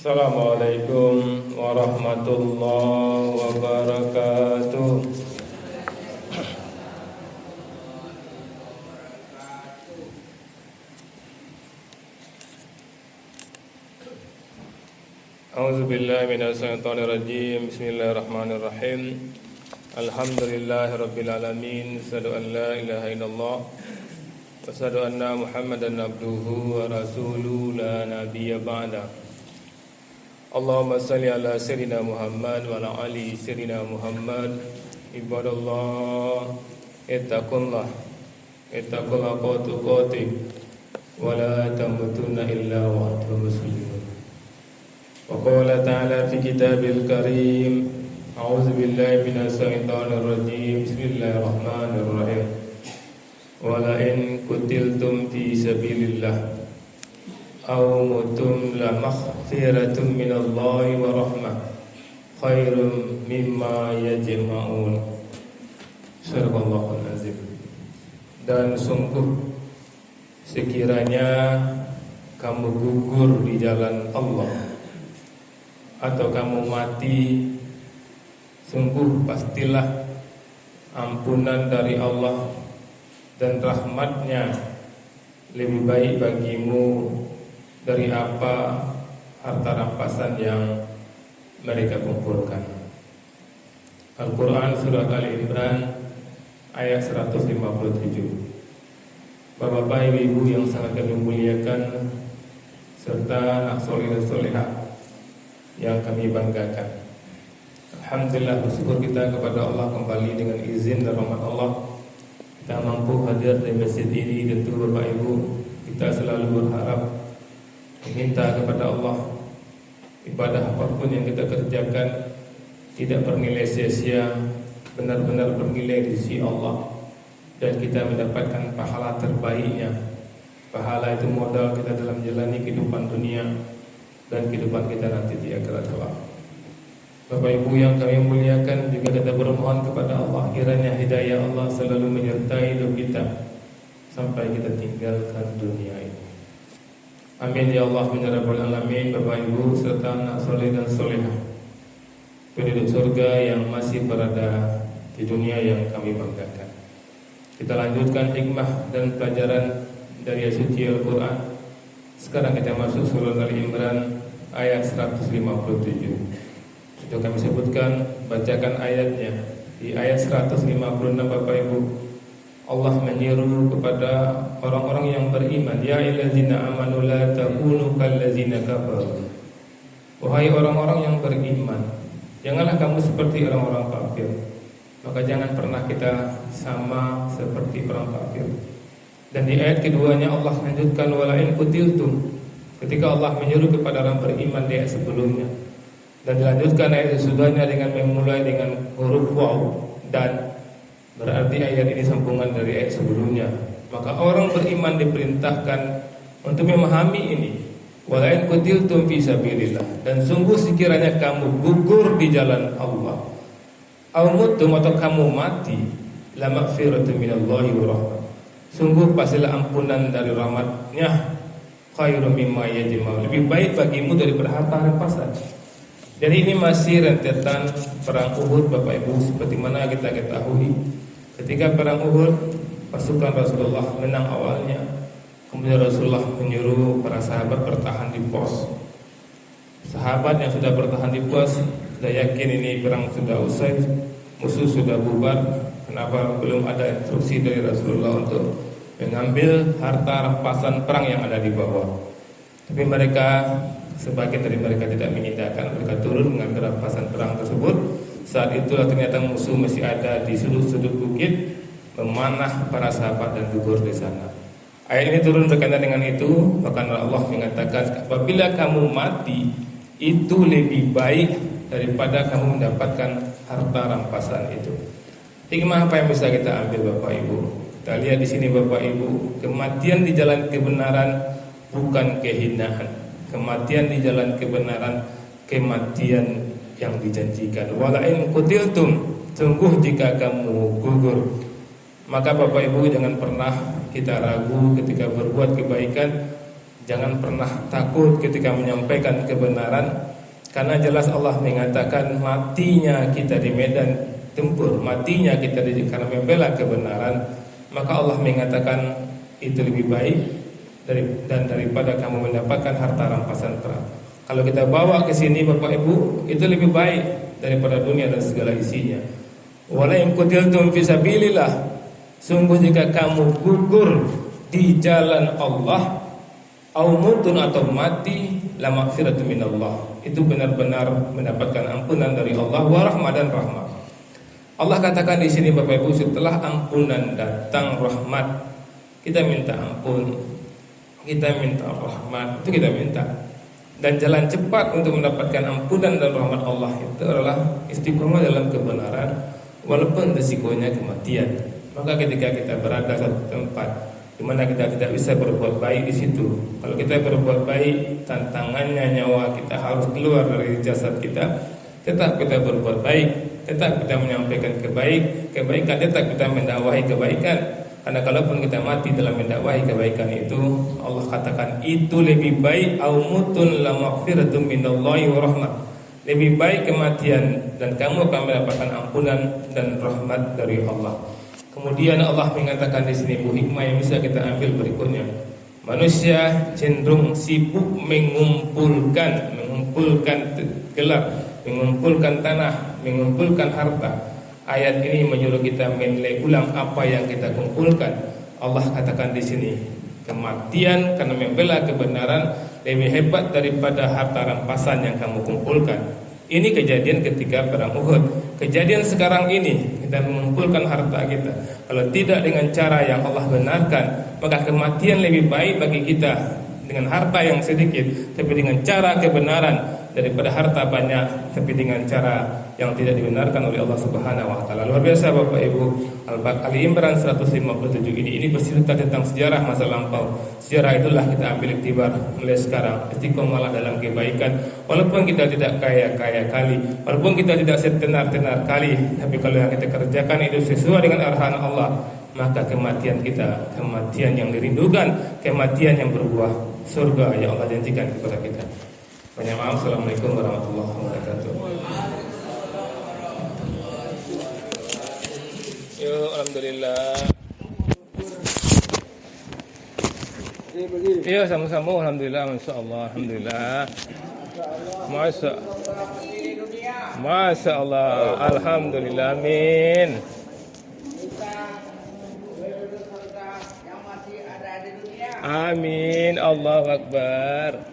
Assalamualaikum warahmatullahi wabarakatuh. A'udzubillahi minasyaitonirrajim. Bismillahirrahmanirrahim. Alhamdulillahirabbil alamin. Asyhadu an la ilaha illallah wa asyhadu anna Muhammadan abduhu wa rasuluhu la nabiyya ba'da. Allahumma salli ala sayyidina Muhammad wa ala ali sayyidina Muhammad. Ibadallah, ittaqullah haqqa tuqatih wa la tamutunna illa wa antum muslimun. Wa qala ta'ala fi kitabil karim, a'udzu billahi minasy syaithanir rajim. Bismillahirrahmanirrahim. Wa la in qutiltum fi sabilillah aw mutum la maghfiratun minallahi wa rahmah khairum mimma yajma'un. Subhanallahul azim. Dan sungguh sekiranya kamu gugur di jalan Allah atau kamu mati, sungguh pastilah ampunan dari Allah dan rahmatnya lebih baik bagimu dari apa harta rampasan yang mereka kumpulkan. Al-Quran Surat Al-Imran ayat 157. Bapak-bapak, ibu-ibu yang sangat kami muliakan, serta anak soleh dan solehah yang kami banggakan, alhamdulillah, bersyukur kita kepada Allah kembali dengan izin dan rahmat Allah kita mampu hadir di masjid ini. Tentu Bapak Ibu, kita selalu berharap meminta kepada Allah ibadah apapun yang kita kerjakan tidak bernilai sia-sia, benar-benar bernilai di sisi Allah, dan kita mendapatkan pahala terbaiknya. Pahala itu modal kita dalam menjalani kehidupan dunia dan kehidupan kita nanti di akhirat kelak. Bapak Ibu yang kami muliakan, juga kita bermohon kepada Allah kiranya hidayah Allah selalu menyertai hidup kita sampai kita tinggalkan dunia ini. Amin ya Allah ya Rabbal alamin. Bapak Ibu serta anak soleh dan solehah penduduk surga yang masih berada di dunia yang kami banggakan, kita lanjutkan hikmah dan pelajaran dari suci Al-Quran. Sekarang kita masuk surah Al-Imran ayat 157. Itu kami sebutkan, bacakan ayatnya. Di ayat 156 Bapak Ibu, Allah menyeru kepada orang-orang yang beriman, ya ayyuhallazina amanu la takunu kallazina kafaru. Wahai orang-orang yang beriman, janganlah kamu seperti orang-orang kafir. Maka jangan pernah kita sama seperti orang kafir. Dan di ayat keduanya Allah lanjutkan, wala in qutiltum, ketika Allah menyuruh kepada orang beriman di ayat sebelumnya. Dan dilanjutkan ayat sesudahnya dengan memulai dengan huruf waw, dan berarti ayat ini sambungan dari ayat sebelumnya. Maka orang beriman diperintahkan untuk memahami ini, wala in qutiltum fi sabilillah, dan sungguh sekiranya kamu gugur di jalan Allah, aw mutum, atau kamu mati, la maghfiratun minallahi wa rahmah, sungguh pastilah ampunan dari rahmatnya, khairum mimma yajma'un, lebih baik bagimu daripada harta rampasan. Jadi ini masih rentetan perang Uhud Bapak Ibu. Seperti mana kita ketahui, ketika perang Uhud pasukan Rasulullah menang awalnya, kemudian Rasulullah menyuruh para sahabat bertahan di pos. Sahabat yang sudah bertahan di pos sudah yakin ini perang sudah usai, musuh sudah bubar. Kenapa belum ada instruksi dari Rasulullah untuk mengambil harta rampasan perang yang ada di bawah? Tapi mereka, sebagian dari mereka tidak mengindahkan, mereka turun mengambil rampasan perang tersebut. Saat itulah ternyata musuh masih ada di sudut-sudut bukit, memanah para sahabat dan gugur di sana. Ayat ini turun berkaitan dengan itu. Bahkan Allah mengatakan, apabila kamu mati, itu lebih baik daripada kamu mendapatkan harta rampasan itu. Hikmah apa yang bisa kita ambil Bapak Ibu? Kita lihat di sini Bapak Ibu, kematian di jalan kebenaran bukan kehinaan. Kematian di jalan kebenaran, kematian yang dijanjikan. Wala in qutiltum, sungguh jika kamu gugur. Maka Bapak Ibu jangan pernah kita ragu ketika berbuat kebaikan, Jangan pernah takut ketika menyampaikan kebenaran, karena jelas Allah mengatakan matinya kita di medan tempur, matinya kita karena membela kebenaran, maka Allah mengatakan itu lebih baik daripada kamu mendapatkan harta rampasan perang. Kalau kita bawa ke sini Bapak Ibu, itu lebih baik daripada dunia dan segala isinya. Wala in qutiltum fi sabilillah, sungguh jika kamu gugur di jalan Allah, au mutun atau mati, la maghfiratu minallah, itu benar-benar mendapatkan ampunan dari Allah, wa rahmah dan rahmat. Allah katakan di sini Bapak Ibu, setelah ampunan datang rahmat. Kita minta ampun, kita minta rahmat, itu kita minta. Dan jalan cepat untuk mendapatkan ampunan dan rahmat Allah itu adalah istiqomah dalam kebenaran, walaupun risikonya kematian. Maka ketika kita berada di tempat di mana kita tidak bisa berbuat baik di situ, kalau kita berbuat baik, tantangannya nyawa kita harus keluar dari jasad kita. Tetap kita berbuat baik, tetap kita menyampaikan kebaikan, tetap kita mendakwahi kebaikan. Karena kalaupun kita mati dalam mendakwahi kebaikan itu, Allah katakan itu lebih baik, au mutun la maghfiratun minallahi wa rahmah. Lebih baik kematian dan kamu akan mendapatkan ampunan dan rahmat dari Allah. Kemudian Allah mengatakan di sini hikmah yang bisa kita ambil berikutnya. Manusia cenderung sibuk mengumpulkan gelar, mengumpulkan tanah, mengumpulkan harta. Ayat ini menyuruh kita menilai ulang apa yang kita kumpulkan. Allah katakan di sini, kematian karena membela kebenaran lebih hebat daripada harta rampasan yang kamu kumpulkan. Ini kejadian ketika perang Uhud. Kejadian sekarang ini kita mengumpulkan harta kita, kalau tidak dengan cara yang Allah benarkan, maka kematian lebih baik bagi kita dengan harta yang sedikit tapi dengan cara kebenaran, daripada harta banyak tapi dengan cara yang tidak dibenarkan oleh Allah Subhanahu wa taala. Luar biasa Bapak Ibu. Ali Imran 157 ini bercerita tentang sejarah masa lampau. Sejarah itulah kita ambil iktibar mulai sekarang. Istiqomahlah dalam kebaikan, walaupun kita tidak kaya-kaya kali, walaupun kita tidak setenar-tenar kali, tapi kalau yang kita kerjakan itu sesuai dengan arahan Allah, maka kematian kita kematian yang dirindukan, kematian yang berbuah surga yang Allah janjikan kepada kita. Banyak maaf. Assalamualaikum warahmatullahi wabarakatuh. Yo, alhamdulillah. Iya, sama-sama. Alhamdulillah, masya Allah. Alhamdulillah. Masya Allah. Alhamdulillah. Amin. Amin. Allahu Akbar.